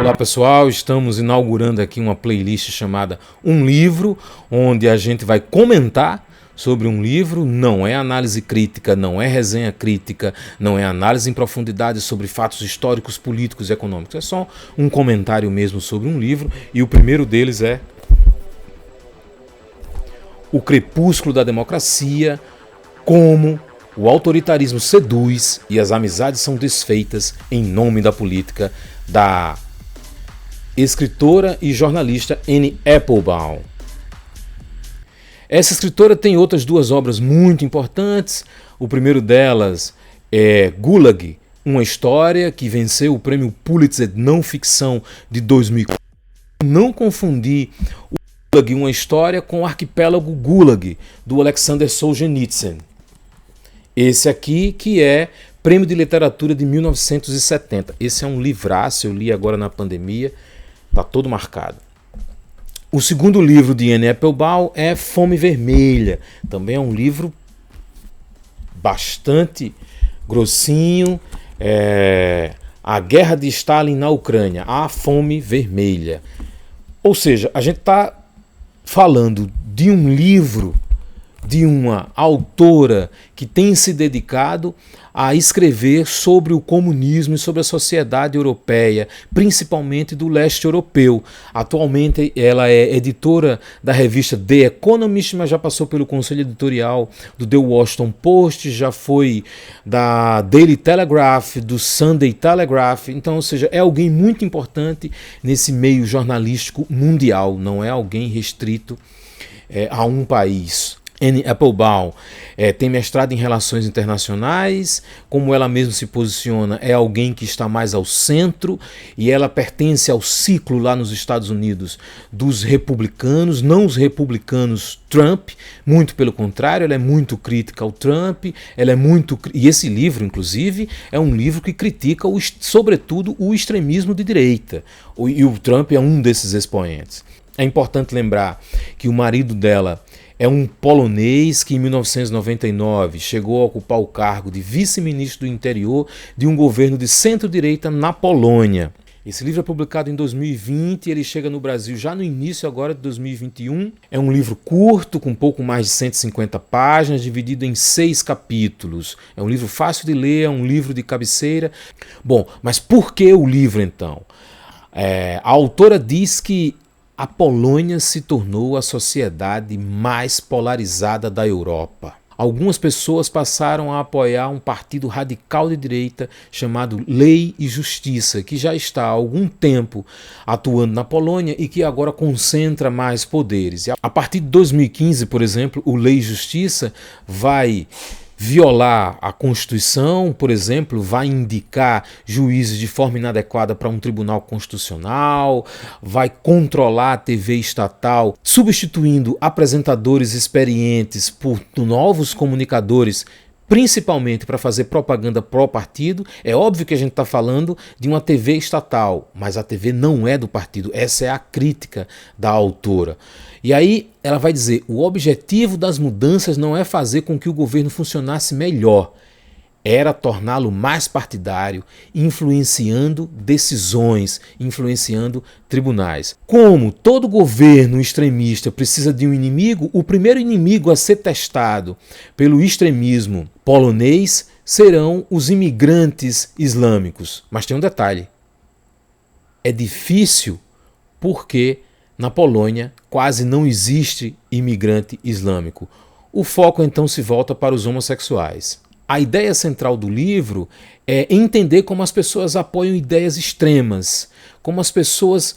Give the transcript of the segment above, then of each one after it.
Olá pessoal, estamos inaugurando aqui uma playlist chamada Um Livro, onde a gente vai comentar sobre um livro. Não é análise crítica, não é resenha crítica, não é análise em profundidade sobre fatos históricos, políticos e econômicos. É só um comentário mesmo sobre um livro, e o primeiro deles é O Crepúsculo da Democracia, como o autoritarismo seduz e as amizades são desfeitas em nome da política, da escritora e jornalista Anne Applebaum. Essa escritora tem outras duas obras muito importantes. O primeiro delas é Gulag, uma história, que venceu o prêmio Pulitzer de não ficção de 2004. Não confundir o Gulag, uma história, com o Arquipélago Gulag, do Alexander Solzhenitsyn. Esse aqui que é Prêmio de Literatura de 1970. Esse é um livraço, eu li agora na pandemia, está todo marcado. O segundo livro de Anne Applebaum é Fome Vermelha. Também é um livro bastante grossinho. A Guerra de Stalin na Ucrânia, a Fome Vermelha. Ou seja, a gente está falando de um livro de uma autora que tem se dedicado a escrever sobre o comunismo e sobre a sociedade europeia, principalmente do leste europeu. Atualmente ela é editora da revista The Economist, mas já passou pelo conselho editorial do The Washington Post, já foi da Daily Telegraph, do Sunday Telegraph. Então, ou seja, é alguém muito importante nesse meio jornalístico mundial, não é alguém restrito a um país. Anne Applebaum tem mestrado em Relações Internacionais. Como ela mesma se posiciona, é alguém que está mais ao centro, e ela pertence ao ciclo lá nos Estados Unidos dos republicanos, não os republicanos Trump, muito pelo contrário, ela é muito crítica ao Trump, e esse livro, inclusive, é um livro que critica, sobretudo, o extremismo de direita, e o Trump é um desses expoentes. É importante lembrar que o marido dela é um polonês que em 1999 chegou a ocupar o cargo de vice-ministro do interior de um governo de centro-direita na Polônia. Esse livro é publicado em 2020 e ele chega no Brasil já no início agora de 2021. É um livro curto, com pouco mais de 150 páginas, dividido em 6 capítulos. É um livro fácil de ler, é um livro de cabeceira. Bom, mas por que o livro então? A autora diz que a Polônia se tornou a sociedade mais polarizada da Europa. Algumas pessoas passaram a apoiar um partido radical de direita chamado Lei e Justiça, que já está há algum tempo atuando na Polônia e que agora concentra mais poderes. A partir de 2015, por exemplo, o Lei e Justiça vai violar a Constituição, por exemplo, vai indicar juízes de forma inadequada para um tribunal constitucional, vai controlar a TV estatal, substituindo apresentadores experientes por novos comunicadores, principalmente para fazer propaganda pró-partido. É óbvio que a gente está falando de uma TV estatal, mas a TV não é do partido. Essa é a crítica da autora. E aí ela vai dizer: o objetivo das mudanças não é fazer com que o governo funcionasse melhor, era torná-lo mais partidário, influenciando decisões, influenciando tribunais. Como todo governo extremista precisa de um inimigo, o primeiro inimigo a ser testado pelo extremismo polonês serão os imigrantes islâmicos. Mas tem um detalhe: é difícil porque na Polônia quase não existe imigrante islâmico. O foco então se volta para os homossexuais. A ideia central do livro é entender como as pessoas apoiam ideias extremas, como as pessoas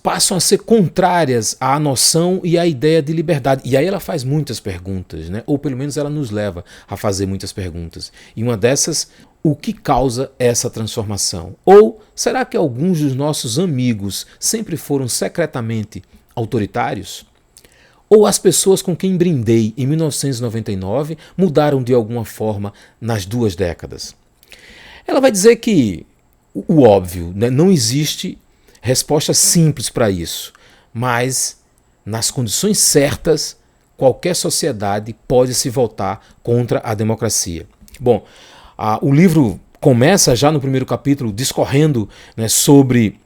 passam a ser contrárias à noção e à ideia de liberdade. E aí ela faz muitas perguntas, né? Ou pelo menos ela nos leva a fazer muitas perguntas. E uma dessas: o que causa essa transformação? Ou será que alguns dos nossos amigos sempre foram secretamente autoritários? Ou as pessoas com quem brindei em 1999 mudaram de alguma forma nas 2 décadas? Ela vai dizer que o óbvio, né? Não existe resposta simples para isso, mas nas condições certas, qualquer sociedade pode se voltar contra a democracia. Bom, o livro começa já no primeiro capítulo discorrendo, né, sobre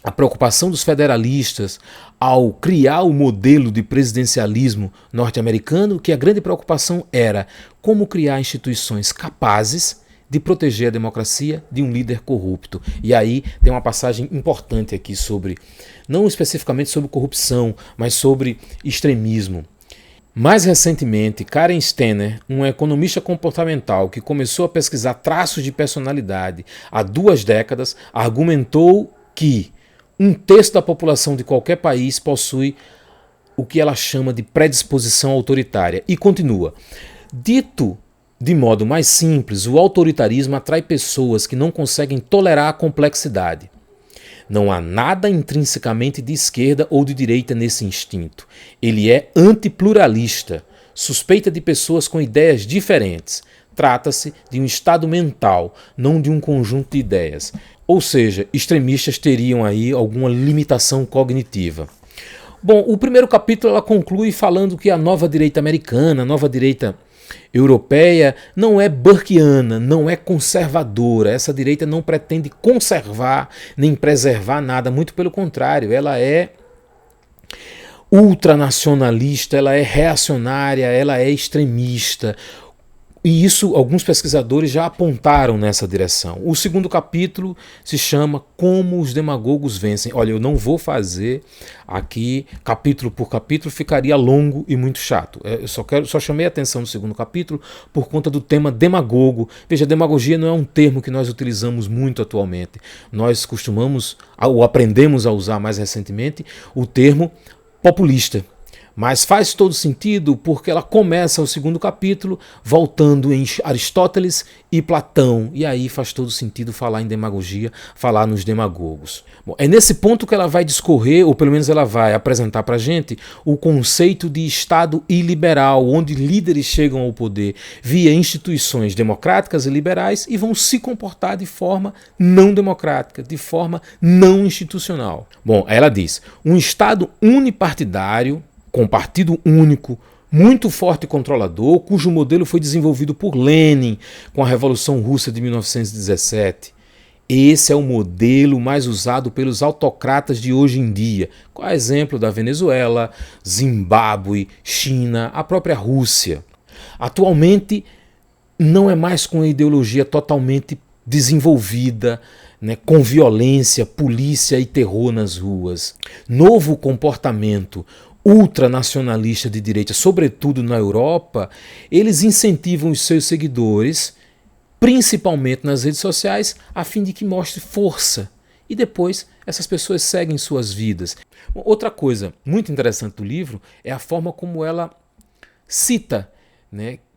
a preocupação dos federalistas ao criar o modelo de presidencialismo norte-americano, que a grande preocupação era como criar instituições capazes de proteger a democracia de um líder corrupto. E aí tem uma passagem importante aqui sobre, não especificamente sobre corrupção, mas sobre extremismo. Mais recentemente, Karen Stenner, uma economista comportamental que começou a pesquisar traços de personalidade há 2 décadas, argumentou que 1/3 da população de qualquer país possui o que ela chama de predisposição autoritária. E continua. Dito de modo mais simples, o autoritarismo atrai pessoas que não conseguem tolerar a complexidade. Não há nada intrinsecamente de esquerda ou de direita nesse instinto. Ele é antipluralista, suspeita de pessoas com ideias diferentes. Trata-se de um estado mental, não de um conjunto de ideias. Ou seja, extremistas teriam aí alguma limitação cognitiva. Bom, o primeiro capítulo ela conclui falando que a nova direita americana, a nova direita europeia, não é burkeana, não é conservadora. Essa direita não pretende conservar nem preservar nada, muito pelo contrário, ela é ultranacionalista, ela é reacionária, ela é extremista. E isso alguns pesquisadores já apontaram nessa direção. O segundo capítulo se chama Como os Demagogos Vencem. Olha, eu não vou fazer aqui capítulo por capítulo, ficaria longo e muito chato. Eu só chamei a atenção no segundo capítulo por conta do tema demagogo. Veja, demagogia não é um termo que nós utilizamos muito atualmente. Nós costumamos, ou aprendemos a usar mais recentemente, o termo populista. Mas faz todo sentido porque ela começa o segundo capítulo voltando em Aristóteles e Platão. E aí faz todo sentido falar em demagogia, falar nos demagogos. Bom, é nesse ponto que ela vai discorrer, ou pelo menos ela vai apresentar para a gente, o conceito de Estado iliberal, onde líderes chegam ao poder via instituições democráticas e liberais e vão se comportar de forma não democrática, de forma não institucional. Bom, ela diz, um Estado unipartidário, com partido único, muito forte e controlador, cujo modelo foi desenvolvido por Lenin com a Revolução Russa de 1917. Esse é o modelo mais usado pelos autocratas de hoje em dia, com exemplo da Venezuela, Zimbábue, China, a própria Rússia. Atualmente, não é mais com a ideologia totalmente desenvolvida, com violência, polícia e terror nas ruas. Novo comportamento ultranacionalista de direita, sobretudo na Europa, eles incentivam os seus seguidores, principalmente nas redes sociais, a fim de que mostre força. E depois essas pessoas seguem suas vidas. Outra coisa muito interessante do livro é a forma como ela cita,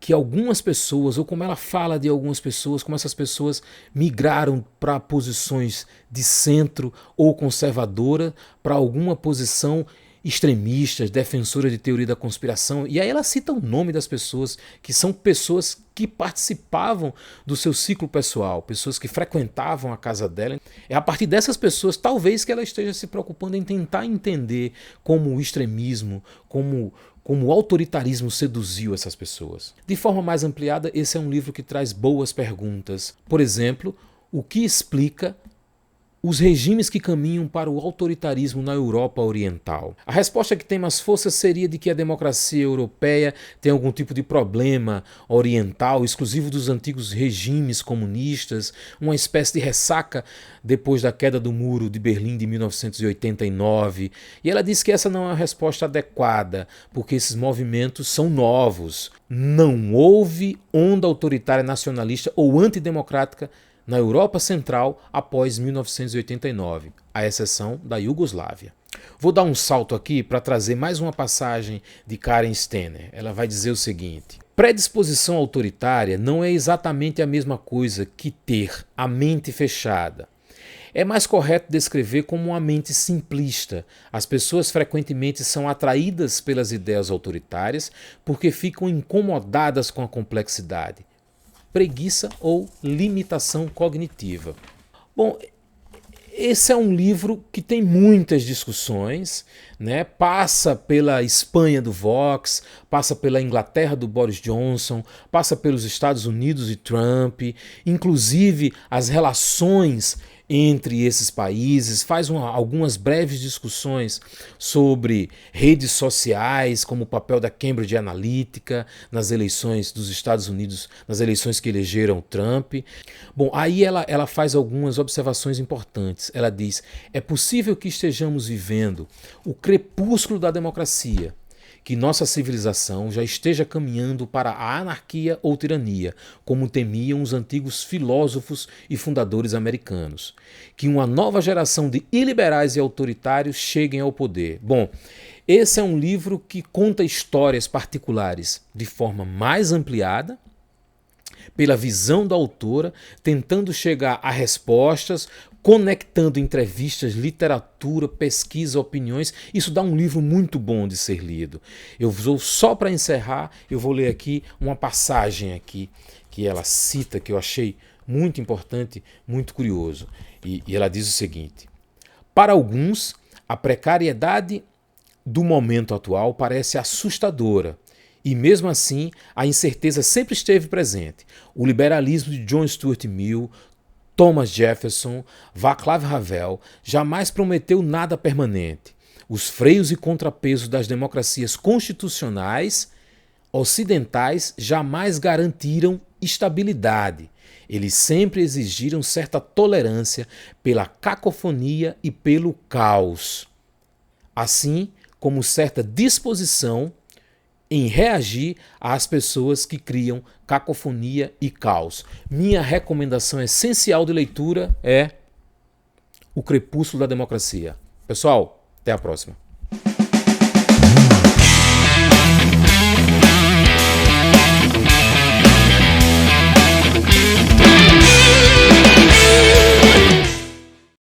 que algumas pessoas, ou como ela fala de algumas pessoas, como essas pessoas migraram para posições de centro ou conservadora, para alguma posição extremistas, defensoras de teoria da conspiração, e aí ela cita o nome das pessoas, que são pessoas que participavam do seu ciclo pessoal, pessoas que frequentavam a casa dela. É a partir dessas pessoas, talvez, que ela esteja se preocupando em tentar entender como o extremismo, como o autoritarismo seduziu essas pessoas. De forma mais ampliada, esse é um livro que traz boas perguntas. Por exemplo, o que explica os regimes que caminham para o autoritarismo na Europa Oriental? A resposta que tem mais força seria de que a democracia europeia tem algum tipo de problema oriental, exclusivo dos antigos regimes comunistas, uma espécie de ressaca depois da queda do Muro de Berlim de 1989. E ela diz que essa não é a resposta adequada, porque esses movimentos são novos. Não houve onda autoritária nacionalista ou antidemocrática na Europa Central após 1989, à exceção da Iugoslávia. Vou dar um salto aqui para trazer mais uma passagem de Karen Stenner. Ela vai dizer o seguinte: predisposição autoritária não é exatamente a mesma coisa que ter a mente fechada. É mais correto descrever como uma mente simplista. As pessoas frequentemente são atraídas pelas ideias autoritárias porque ficam incomodadas com a complexidade. Preguiça ou limitação cognitiva. Bom, esse é um livro que tem muitas discussões, passa pela Espanha do Vox, passa pela Inglaterra do Boris Johnson, passa pelos Estados Unidos de Trump, inclusive as relações entre esses países, faz algumas breves discussões sobre redes sociais, como o papel da Cambridge Analytica nas eleições dos Estados Unidos, nas eleições que elegeram Trump. Bom, aí ela faz algumas observações importantes. Ela diz: é possível que estejamos vivendo o crepúsculo da democracia, que nossa civilização já esteja caminhando para a anarquia ou tirania, como temiam os antigos filósofos e fundadores americanos. Que uma nova geração de iliberais e autoritários cheguem ao poder. Bom, esse é um livro que conta histórias particulares de forma mais ampliada, pela visão da autora, tentando chegar a respostas, conectando entrevistas, literatura, pesquisa, opiniões. Isso dá um livro muito bom de ser lido. Eu vou, só para encerrar, eu vou ler aqui uma passagem aqui que ela cita, que eu achei muito importante, muito curioso. E ela diz o seguinte: para alguns, a precariedade do momento atual parece assustadora. E mesmo assim, a incerteza sempre esteve presente. O liberalismo de John Stuart Mill, Thomas Jefferson, Václav Havel jamais prometeu nada permanente. Os freios e contrapesos das democracias constitucionais ocidentais jamais garantiram estabilidade. Eles sempre exigiram certa tolerância pela cacofonia e pelo caos, assim como certa disposição em reagir às pessoas que criam cacofonia e caos. Minha recomendação essencial de leitura é O Crepúsculo da Democracia. Pessoal, até a próxima.